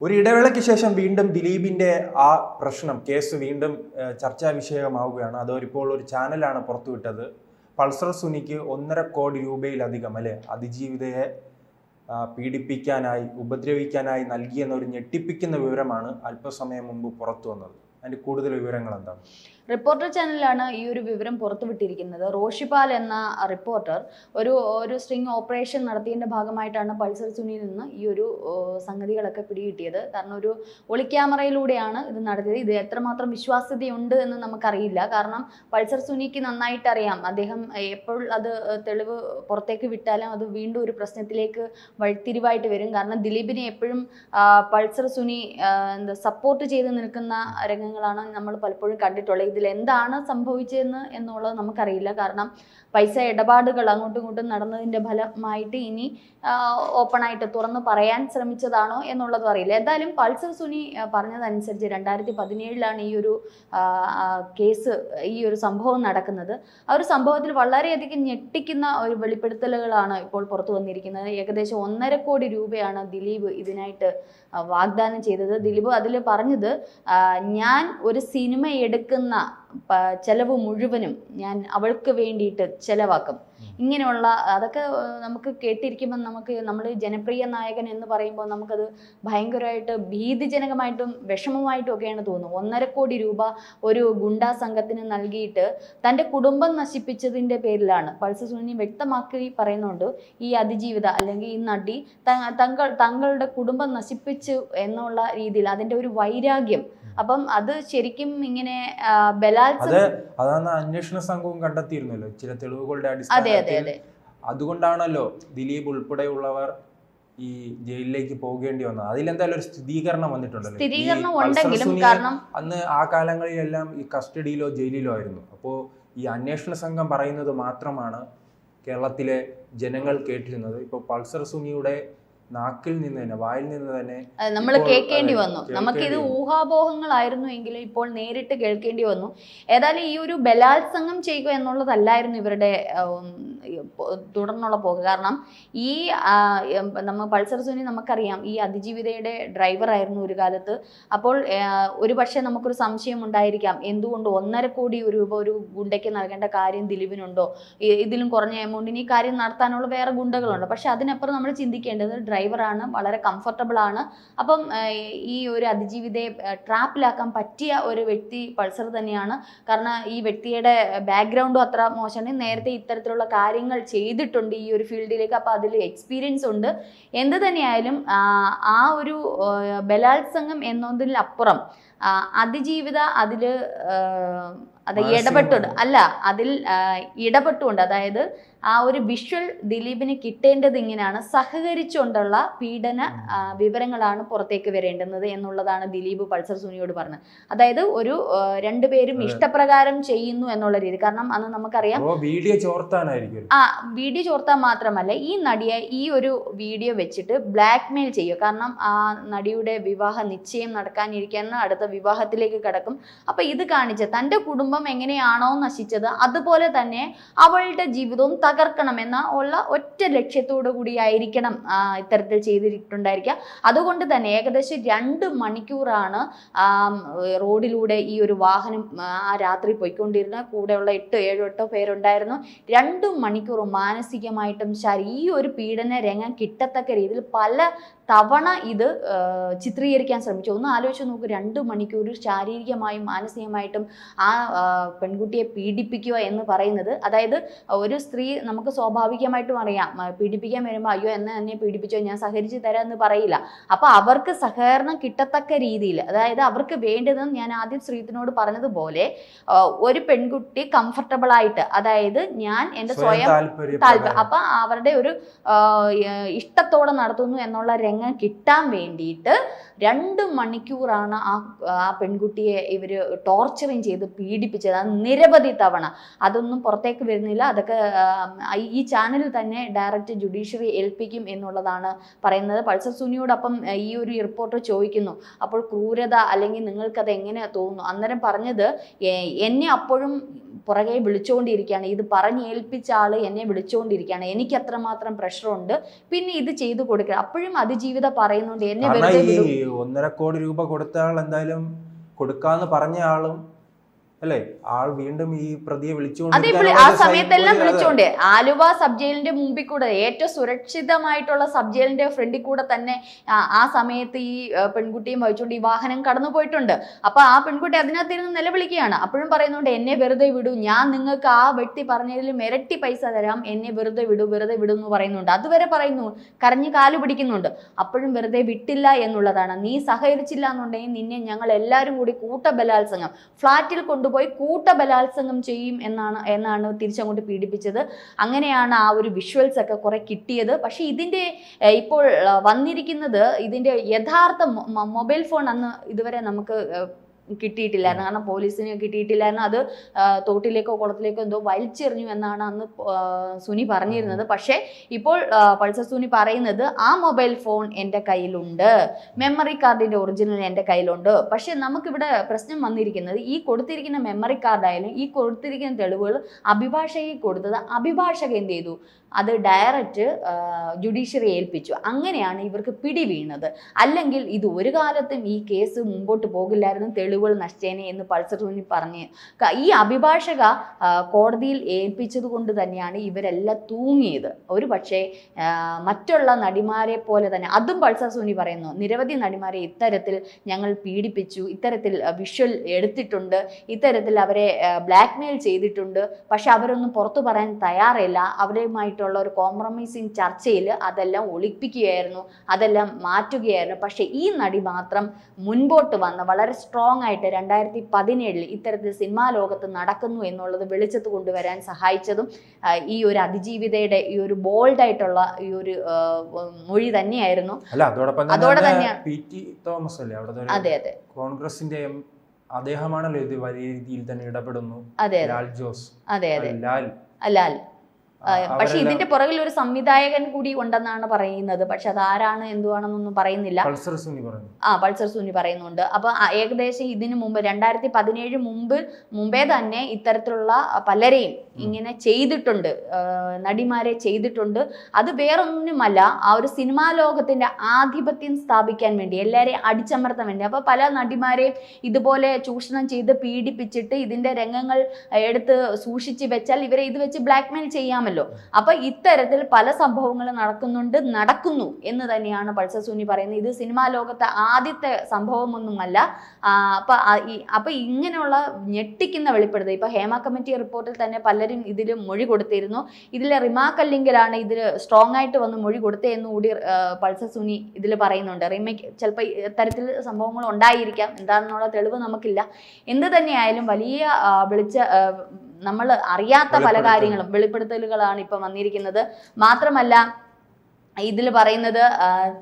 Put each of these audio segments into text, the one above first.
ഒരു ഇടവേളയ്ക്ക് ശേഷം വീണ്ടും ദിലീപിന്റെ ആ പ്രശ്നം കേസ് വീണ്ടും ചർച്ചാ വിഷയമാവുകയാണ്. അതിപ്പോൾ ഒരു ചാനലാണ് പുറത്തുവിട്ടത്. പൾസർ സുനിക്ക് 1.5 കോടി രൂപയിലധികം അതിജീവിതയെ പീഡിപ്പിക്കാനായി ഉപദ്രവിക്കാനായി നൽകിയെന്നൊരു ഞെട്ടിപ്പിക്കുന്ന വിവരമാണ് അല്പസമയം മുമ്പ് പുറത്തു വന്നത്. അതിന്റെ കൂടുതൽ വിവരങ്ങൾ എന്താണ്? റിപ്പോർട്ടർ ചാനലാണ് ഈ ഒരു വിവരം പുറത്തുവിട്ടിരിക്കുന്നത്. റോഷിപാൽ എന്ന റിപ്പോർട്ടർ ഒരു സ്ട്രിംഗ് ഓപ്പറേഷൻ നടത്തിയതിന്റെ ഭാഗമായിട്ടാണ് പൾസർ സുനിയിൽ നിന്ന് ഈ ഒരു സംഗതികളൊക്കെ പിടികിട്ടിയത്. കാരണം ഒരു ഒളിക്യാമറയിലൂടെയാണ് ഇത് നടത്തിയത്. ഇത് എത്രമാത്രം വിശ്വാസ്യതയുണ്ട് എന്ന് നമുക്കറിയില്ല. കാരണം പൾസർ സുനിക്ക് നന്നായിട്ട് അറിയാം, അദ്ദേഹം എപ്പോൾ അത് തെളിവ് പുറത്തേക്ക് വിട്ടാലും അത് വീണ്ടും ഒരു പ്രശ്നത്തിലേക്ക് വഴിത്തിരിവായിട്ട് വരും. കാരണം ദിലീപിനെ എപ്പോഴും പൾസർ സുനി സപ്പോർട്ട് ചെയ്ത് നിൽക്കുന്ന രംഗങ്ങളാണ് നമ്മൾ പലപ്പോഴും കണ്ടിട്ടുള്ളത്. ഇതിൽ എന്താണ് സംഭവിച്ചതെന്ന് എന്നുള്ളത് നമുക്കറിയില്ല. കാരണം പൈസ ഇടപാടുകൾ അങ്ങോട്ടും ഇങ്ങോട്ടും നടന്നതിൻ്റെ ഫലമായിട്ട് ഇനി ഓപ്പണായിട്ട് തുറന്ന് പറയാൻ ശ്രമിച്ചതാണോ എന്നുള്ളതും അറിയില്ല. എന്തായാലും പൾസർ സുനി പറഞ്ഞതനുസരിച്ച് 2017 ഈ ഒരു കേസ്, ഈ ഒരു സംഭവം നടക്കുന്നത്. ആ ഒരു സംഭവത്തിൽ വളരെയധികം ഞെട്ടിക്കുന്ന ഒരു വെളിപ്പെടുത്തലുകളാണ് ഇപ്പോൾ പുറത്തു വന്നിരിക്കുന്നത്. ഏകദേശം 1.5 കോടി രൂപയാണ് ദിലീപ് ഇതിനായിട്ട് വാഗ്ദാനം ചെയ്തത്. ദിലീപ് അതിൽ പറഞ്ഞത്, ഞാൻ ഒരു സിനിമ എടുക്കുന്ന ചെലവ് മുഴുവനും ഞാൻ അവൾക്ക് വേണ്ടിയിട്ട് ചെലവാക്കും. ഇങ്ങനെയുള്ള അതൊക്കെ നമുക്ക് കേട്ടിരിക്കുമ്പോൾ നമ്മൾ ജനപ്രിയ നായകൻ എന്ന് പറയുമ്പോൾ നമുക്കത് ഭയങ്കരമായിട്ട് ഭീതിജനകമായിട്ടും വിഷമമായിട്ടും ഒക്കെയാണ് തോന്നുന്നത്. 1.5 കോടി രൂപ ഒരു ഗുണ്ടാ സംഘത്തിന് നൽകിയിട്ട് തൻ്റെ കുടുംബം നശിപ്പിച്ചതിൻ്റെ പേരിലാണ് പൾസർ സുനി വ്യക്തമാക്കി പറയുന്നുണ്ട്. ഈ അതിജീവിത അല്ലെങ്കിൽ ഈ നടി തങ്ങളുടെ കുടുംബം നശിപ്പിച്ചു എന്നുള്ള രീതിയിൽ അതിൻ്റെ ഒരു വൈരാഗ്യം. അപ്പം അത് ശരിക്കും ഇങ്ങനെ അതാണ് അന്വേഷണ സംഘവും കണ്ടെത്തിയിരുന്നല്ലോ ചില തെളിവുകളുടെ അടിസ്ഥാനത്തിൽ. അതുകൊണ്ടാണല്ലോ ദിലീപ് ഉൾപ്പെടെയുള്ളവർ ഈ ജയിലിലേക്ക് പോകേണ്ടി വന്നത്. അതിലെന്തായാലും ഒരു സ്ഥിരീകരണം വന്നിട്ടുണ്ടല്ലോ. അന്ന് ആ കാലങ്ങളിലെല്ലാം ഈ കസ്റ്റഡിയിലോ ജയിലിലോ ആയിരുന്നു. അപ്പോൾ ഈ അന്വേഷണ സംഘം പറയുന്നത് മാത്രമാണ് കേരളത്തിലെ ജനങ്ങൾ കേട്ടിരുന്നത്. ഇപ്പോൾ പൾസർ സുനിയുടെ നാക്കിൽ നിന്ന് തന്നെ, വായിൽ നിന്ന് തന്നെ നമ്മൾ കേൾക്കേണ്ടി വന്നു. നമുക്കിത് ഊഹാപോഹങ്ങളായിരുന്നു എങ്കിലും ഇപ്പോൾ നേരിട്ട് കേൾക്കേണ്ടി വന്നു. ഏതായാലും ഈ ഒരു ബലാത്സംഗം ചെയ്യുക എന്നുള്ളതല്ലായിരുന്നു ഇവരുടെ തുടർന്നുള്ള പോക്ക്. കാരണം ഈ പൾസർ സുനി നമുക്കറിയാം, ഈ അതിജീവിതയുടെ ഡ്രൈവറായിരുന്നു ഒരു കാലത്ത്. അപ്പോൾ ഒരു പക്ഷേ നമുക്കൊരു സംശയം ഉണ്ടായിരിക്കാം, എന്തുകൊണ്ട് 1.5 കോടി രൂപ ഒരു ഗുണ്ടയ്ക്ക് നൽകേണ്ട കാര്യം ദിലീപിനുണ്ടോ? ഇതിലും കുറഞ്ഞ എമൗണ്ടിന് ഈ കാര്യം നടത്താനുള്ള വേറെ ഗുണ്ടകളുണ്ട്. പക്ഷെ അതിനപ്പുറം നമ്മൾ ചിന്തിക്കേണ്ടത് ഡ്രൈവറാണ്, വളരെ കംഫർട്ടബിൾ ആണ്. അപ്പം ഈ ഒരു അതിജീവിതയെ ട്രാപ്പിലാക്കാൻ പറ്റിയ ഒരു വ്യക്തി പൾസർ തന്നെയാണ്. കാരണം ഈ വ്യക്തിയുടെ ബാക്ക്ഗ്രൗണ്ടും അത്ര മോശമാണ്. നേരത്തെ ഇത്തരത്തിലുള്ള കാര്യങ്ങൾ ചെയ്തിട്ടുണ്ട് ഈ ഒരു ഫീൽഡിലേക്ക്. അപ്പോൾ അതിൽ എക്സ്പീരിയൻസ് ഉണ്ട്. എന്ത് തന്നെയായാലും ആ ഒരു ബലാത്സംഗം എന്നതിലപ്പുറം അതിജീവിത അതിൽ ഇടപെട്ടുകൊണ്ട്, അതായത് ആ ഒരു വിഷ്വൽ ദിലീപിന് കിട്ടേണ്ടത് ഇങ്ങനെയാണ്. സഹകരിച്ചുകൊണ്ടുള്ള പീഡന വിവരങ്ങളാണ് പുറത്തേക്ക് വരേണ്ടുന്നത് എന്നുള്ളതാണ് ദിലീപ് പൾസർ സുനിയോട് പറഞ്ഞത്. അതായത് ഒരു രണ്ടുപേരും ഇഷ്ടപ്രകാരം ചെയ്യുന്നു എന്നുള്ള രീതി. കാരണം അന്ന് നമുക്കറിയാം വീഡിയോ ചോർത്താൻ മാത്രമല്ല, ഈ നടിയെ ഈ ഒരു വീഡിയോ വെച്ചിട്ട് ബ്ലാക്ക് മെയിൽ ചെയ്യുക. കാരണം ആ നടിയുടെ വിവാഹ നിശ്ചയം നടക്കാനിരിക്കുന്ന അടുത്ത വിവാഹത്തിലേക്ക് കടക്കും. അപ്പൊ ഇത് കാണിച്ച് തൻ്റെ കുടുംബം എങ്ങനെയാണോ നശിച്ചത് അതുപോലെ തന്നെ അവളുടെ ജീവിതവും തകർക്കണമെന്ന ഒറ്റ ലക്ഷ്യത്തോടു കൂടിയായിരിക്കണം ഇത്തരത്തിൽ ചെയ്തിട്ടുണ്ടായിരിക്കുക. അതുകൊണ്ട് തന്നെ ഏകദേശം 2 മണിക്കൂറാണ് റോഡിലൂടെ ഈ ഒരു വാഹനം ആ രാത്രി പോയിക്കൊണ്ടിരുന്ന. കൂടെയുള്ള 7-8 പേരുണ്ടായിരുന്നു. 2 മണിക്കൂർ മാനസികമായിട്ടും ഈ ഒരു പീഡന രംഗം കിട്ടത്തക്ക രീതിയിൽ പല തവണ ഇത് ചിത്രീകരിക്കാൻ ശ്രമിച്ചു. ഒന്ന് ആലോചിച്ച് നോക്ക്, 2 മണിക്കൂർ ശാരീരികമായും മാനസികമായിട്ടും ആ പെൺകുട്ടിയെ പീഡിപ്പിക്കുക എന്ന് പറയുന്നത്. അതായത് ഒരു സ്ത്രീ, നമുക്ക് സ്വാഭാവികമായിട്ടും അറിയാം, പീഡിപ്പിക്കാൻ വരുമ്പോൾ അയ്യോ എന്നെ പീഡിപ്പിച്ചോ, ഞാൻ സഹകരിച്ച് തരാം എന്ന് പറയില്ല. അപ്പൊ അവർക്ക് സഹകരണം കിട്ടത്തക്ക രീതിയിൽ, അതായത് അവർക്ക് വേണ്ടതെന്ന് ഞാൻ ആദ്യം ശ്രീത്തിനോട് പറഞ്ഞതുപോലെ, ഒരു പെൺകുട്ടി കംഫർട്ടബിൾ ആയിട്ട്, അതായത് ഞാൻ എൻ്റെ സ്വയം താല്പര്യം, അപ്പൊ അവരുടെ ഒരു ഇഷ്ടത്തോടെ നടത്തുന്നു എന്നുള്ള രംഗം കിട്ടാൻ വേണ്ടിയിട്ട് 2 മണിക്കൂറാണ് ആ പെൺകുട്ടിയെ ഇവർ ടോർച്ചറിങ് ചെയ്ത് പീഡിപ്പിച്ചത്. അത് നിരവധി തവണ. അതൊന്നും പുറത്തേക്ക് വരുന്നില്ല. അതൊക്കെ ഈ ചാനലിൽ തന്നെ ഡയറക്റ്റ് ജുഡീഷ്യറി ഏൽപ്പിക്കും എന്നുള്ളതാണ് പറയുന്നത്. പൾസർ സുനിയോടൊപ്പം ഈ ഒരു റിപ്പോർട്ടർ ചോദിക്കുന്നു, അപ്പോൾ ക്രൂരത അല്ലെങ്കിൽ നിങ്ങൾക്കത് എങ്ങനെ തോന്നുന്നു? അന്നേരം പറഞ്ഞത്, എന്നെ അപ്പോഴും പുറകെ വിളിച്ചുകൊണ്ടിരിക്കുകയാണ്, ഇത് പറഞ്ഞേൽപ്പിച്ച ആൾ എന്നെ വിളിച്ചുകൊണ്ടിരിക്കുകയാണ്, എനിക്ക് അത്രമാത്രം പ്രഷറുണ്ട്, പിന്നെ ഇത് ചെയ്തു കൊടുക്കുക. അപ്പോഴും അതിജീവിത പറയുന്നുണ്ട് എന്നെ വെറുതെ വിടും. 1.5 കോടി രൂപ കൊടുത്ത ആൾ എന്തായാലും കൊടുക്കാന്ന് പറഞ്ഞ ആളും അല്ലേ, ആൾ വീണ്ടും ഈ പ്രതിയെ അതെ, ആ സമയത്തെല്ലാം വിളിച്ചോണ്ട് ആലുവ സബ് ജയിലിന്റെ മുമ്പിൽ കൂടെ ഏറ്റവും സുരക്ഷിതമായിട്ടുള്ള സബ് ജയിലിന്റെ ഫ്രണ്ടിൽ കൂടെ തന്നെ ആ സമയത്ത് ഈ പെൺകുട്ടിയും വഹിച്ചുകൊണ്ട് ഈ വാഹനം കടന്നു പോയിട്ടുണ്ട്. അപ്പൊ ആ പെൺകുട്ടി അതിനകത്തിരുന്ന് നിലവിളിക്കുകയാണ്. അപ്പോഴും പറയുന്നുണ്ട് എന്നെ വെറുതെ വിടൂ, ഞാൻ നിങ്ങൾക്ക് ആ വ്യക്തി പറഞ്ഞതിലും ഇരട്ടി പൈസ തരാം, എന്നെ വെറുതെ വിടൂ എന്ന് പറയുന്നുണ്ട്. അതുവരെ പറയുന്നു, കരഞ്ഞ് കാല് പിടിക്കുന്നുണ്ട്. അപ്പോഴും വെറുതെ വിട്ടില്ല എന്നുള്ളതാണ്. നീ സഹകരിച്ചില്ല എന്നുണ്ടെങ്കിൽ നിന്നെ ഞങ്ങൾ എല്ലാവരും കൂടി കൂട്ടബലാത്സംഗം ഫ്ളാറ്റിൽ കൊണ്ടുപോയി കൂട്ടബലാത്സംഗം ചെയ്യും എന്നാണ് തിരിച്ചങ്ങോട്ട് പീഡിപ്പിച്ചത്. അങ്ങനെയാണ് ആ ഒരു വിഷ്വൽസ് ഒക്കെ കുറെ കിട്ടിയത്. പക്ഷെ ഇതിന്റെ ഇപ്പോൾ വന്നിരിക്കുന്നത് ഇതിന്റെ യഥാർത്ഥ മൊബൈൽ ഫോൺ അന്ന് ഇതുവരെ നമുക്ക് കിട്ടിയിട്ടില്ലായിരുന്നു. കാരണം പോലീസിന് കിട്ടിയിട്ടില്ലായിരുന്നു. അത് തോട്ടിലേക്കോ കുളത്തിലേക്കോ എന്തോ വലിച്ചെറിഞ്ഞു എന്നാണ് അന്ന് സുനി പറഞ്ഞിരുന്നത്. പക്ഷേ ഇപ്പോൾ പൾസർ സുനി പറയുന്നത് ആ മൊബൈൽ ഫോൺ എൻ്റെ കയ്യിലുണ്ട്, മെമ്മറി കാർഡിന്റെ ഒറിജിനൽ എൻ്റെ കയ്യിലുണ്ട്. പക്ഷെ നമുക്കിവിടെ പ്രശ്നം വന്നിരിക്കുന്നത് ഈ കൊടുത്തിരിക്കുന്ന മെമ്മറി കാർഡായാലും ഈ കൊടുത്തിരിക്കുന്ന തെളിവുകൾ അഭിഭാഷകയ്ക്ക് കൊടുത്തത് അഭിഭാഷക എന്ത് ചെയ്തു, അത് ഡയറക്റ്റ് ജുഡീഷ്യറി ഏൽപ്പിച്ചു. അങ്ങനെയാണ് ഇവർക്ക് പിടി വീണത്. അല്ലെങ്കിൽ ഇത് ഒരു കാലത്തും ഈ കേസ് മുമ്പോട്ട് പോകില്ലായിരുന്നു, തെളിവുകൾ നശിച്ചേനെ എന്ന് പൾസർ സുനി പറഞ്ഞ് ഈ അഭിഭാഷക കോടതിയിൽ ഏൽപ്പിച്ചത് കൊണ്ട് തന്നെയാണ് ഇവരെല്ലാം തൂങ്ങിയത്. ഒരു പക്ഷേ മറ്റുള്ള നടിമാരെ പോലെ തന്നെ അതും പൾസർ സുനി പറയുന്നു, നിരവധി നടിമാരെ ഇത്തരത്തിൽ ഞങ്ങൾ പീഡിപ്പിച്ചു, ഇത്തരത്തിൽ വിഷ്വൽ എടുത്തിട്ടുണ്ട്, ഇത്തരത്തിൽ അവരെ ബ്ലാക്ക്മെയിൽ ചെയ്തിട്ടുണ്ട്. പക്ഷെ അവരൊന്നും പുറത്തു പറയാൻ തയ്യാറില്ല. അവരുമായിട്ട് ഒരു കോംപ്രമൈസിങ് ചർച്ചയിൽ അതെല്ലാം ഒളിപ്പിക്കുകയായിരുന്നു, അതെല്ലാം മാറ്റുകയായിരുന്നു. പക്ഷെ ഈ നടി മാത്രം മുൻപോട്ട് വന്ന് വളരെ സ്ട്രോങ് ആയിട്ട് 2017 ഇത്തരത്തിൽ സിനിമാ ലോകത്ത് നടക്കുന്നു എന്നുള്ളത് വെളിച്ചത്ത് കൊണ്ടുവരാൻ സഹായിച്ചതും ഈ ഒരു അതിജീവിതയുടെ ഈ ഒരു ബോൾഡ് ആയിട്ടുള്ള ഈ ഒരു മൊഴി തന്നെയായിരുന്നു. അതോടെ തന്നെയാണ് അതെ അതെ കോൺഗ്രസിന്റെ അദ്ദേഹമാണല്ലോ ഇത് വലിയ രീതിയിൽ തന്നെ ഇടപെടുന്നു. ലാൽ ജോസ്, അതെ അതെ ലാൽ. പക്ഷെ ഇതിന്റെ പുറകിൽ ഒരു സംവിധായകൻ കൂടി ഉണ്ടെന്നാണ് പറയുന്നത്. പക്ഷെ അത് ആരാണ് എന്തുവാണെന്നൊന്നും പറയുന്നില്ല. പൾസർ സുനി പറയുന്നുണ്ട്. അപ്പൊ ഏകദേശം ഇതിനു മുമ്പ് 2017 മുമ്പേ തന്നെ ഇത്തരത്തിലുള്ള പലരെയും ഇങ്ങനെ ചെയ്തിട്ടുണ്ട്, നടിമാരെ ചെയ്തിട്ടുണ്ട്. അത് വേറൊന്നുമല്ല, ആ ഒരു സിനിമാ ലോകത്തിന്റെ ആധിപത്യം സ്ഥാപിക്കാൻ വേണ്ടി, എല്ലാവരെയും അടിച്ചമർത്താൻ വേണ്ടി. അപ്പൊ പല നടിമാരെയും ഇതുപോലെ ചൂഷണം ചെയ്ത് പീഡിപ്പിച്ചിട്ട് ഇതിന്റെ രംഗങ്ങൾ എടുത്ത് സൂക്ഷിച്ച് വെച്ചാൽ ഇവരെ ഇത് വെച്ച് ബ്ലാക്ക്മെയിൽ ചെയ്യാമല്ലോ. അപ്പൊ ഇത്തരത്തിൽ പല സംഭവങ്ങളും നടക്കുന്നു എന്ന് തന്നെയാണ് പൾസർ സുനി പറയുന്നത്. ഇത് സിനിമാ ലോകത്തെ ആദ്യത്തെ സംഭവമൊന്നുമല്ല. അപ്പൊ ഇങ്ങനെയുള്ള ഞെട്ടിക്കുന്ന വെളിപ്പെടുത്തൽ ഇപ്പൊ ഹേമ കമ്മിറ്റി റിപ്പോർട്ടിൽ തന്നെ പലരും ഇതിൽ മൊഴി കൊടുത്തിരുന്നു. ഇതിലെ റിമാ കല്ലിങ്കലാണ് ഇതിൽ സ്ട്രോങ് ആയിട്ട് വന്ന് മൊഴി കൊടുത്തതെന്ന് കൂടി പൾസർ സുനി ഇതിൽ പറയുന്നുണ്ട്. റിമയ്ക്ക് ചിലപ്പോൾ ഇത്തരത്തിൽ സംഭവങ്ങൾ ഉണ്ടായിരിക്കാം, എന്താണെന്നുള്ള തെളിവ് നമുക്കില്ല. എന്ത് തന്നെയായാലും വലിയ നമ്മൾ അറിയാത്ത പല കാര്യങ്ങളും വെളിപ്പെടുത്തലുകളാണ് ഇപ്പൊ വന്നിരിക്കുന്നത്. മാത്രമല്ല ഇതിൽ പറയുന്നത്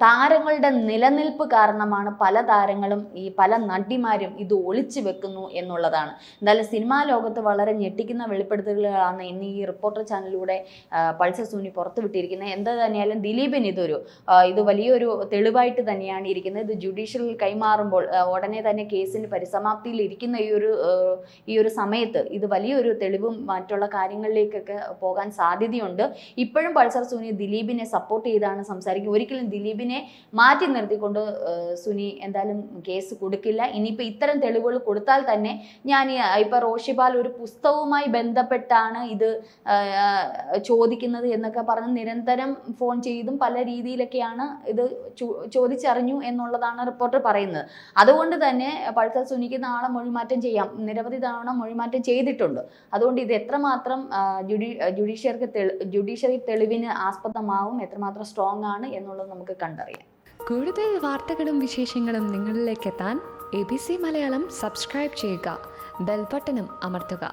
താരങ്ങളുടെ നിലനിൽപ്പ് കാരണമാണ് പല താരങ്ങളും ഈ പല നടിമാരും ഇത് ഒളിച്ചു വെക്കുന്നു എന്നുള്ളതാണ്. എന്തായാലും സിനിമാ ലോകത്ത് വളരെ ഞെട്ടിക്കുന്ന വെളിപ്പെടുത്തലുകളാണ് ഇന്ന് ഈ റിപ്പോർട്ടർ ചാനലിലൂടെ പൾസർ സുനി പുറത്തുവിട്ടിരിക്കുന്നത്. എന്ത് തന്നെയായാലും ദിലീപിന് ഇത് വലിയൊരു തെളിവായിട്ട് തന്നെയാണ് ഇരിക്കുന്നത്. ഇത് ജുഡീഷ്യറിൽ കൈമാറുമ്പോൾ ഉടനെ തന്നെ കേസിന് പരിസമാപ്തിയിൽ ഇരിക്കുന്ന ഈ ഒരു സമയത്ത് ഇത് വലിയൊരു തെളിവും മറ്റുള്ള കാര്യങ്ങളിലേക്കൊക്കെ പോകാൻ സാധ്യതയുണ്ട്. ഇപ്പോഴും പൾസർ സുനി ദിലീപിനെ സപ്പോർട്ട് ചെയ്ത സംസാരിക്കും. ഒരിക്കലും ദിലീപിനെ മാറ്റി നിർത്തിക്കൊണ്ട് സുനി എന്തായാലും കേസ് കൊടുക്കില്ല. ഇനിയിപ്പോൾ ഇത്തരം തെളിവുകൾ കൊടുത്താൽ തന്നെ ഞാൻ ഇപ്പൊ റോഷിപാൽ ഒരു പുസ്തകവുമായി ബന്ധപ്പെട്ടാണ് ഇത് ചോദിക്കുന്നത് എന്നൊക്കെ പറഞ്ഞ് നിരന്തരം ഫോൺ ചെയ്തും പല രീതിയിലൊക്കെയാണ് ഇത് ചോദിച്ചറിഞ്ഞു എന്നുള്ളതാണ് റിപ്പോർട്ടർ പറയുന്നത്. അതുകൊണ്ട് തന്നെ പൾസർ സുനിക്ക് നാളെ മൊഴിമാറ്റം ചെയ്യാം, നിരവധി തവണ മൊഴിമാറ്റം ചെയ്തിട്ടുണ്ട്. അതുകൊണ്ട് ഇത് എത്രമാത്രം ജുഡീഷ്യറി തെളിവിന് ആസ്പദമാവും, എത്രമാത്രം സ്ട്രോങ് ആണ് എന്നുള്ളത് നമുക്ക് കണ്ടറിയാം. കൂടുതൽ വാർത്തകളും വിശേഷങ്ങളും നിങ്ങളിലേക്ക് എത്താൻ ABC മലയാളം സബ്സ്ക്രൈബ് ചെയ്യുക, ബെൽ ബട്ടണും അമർത്തുക.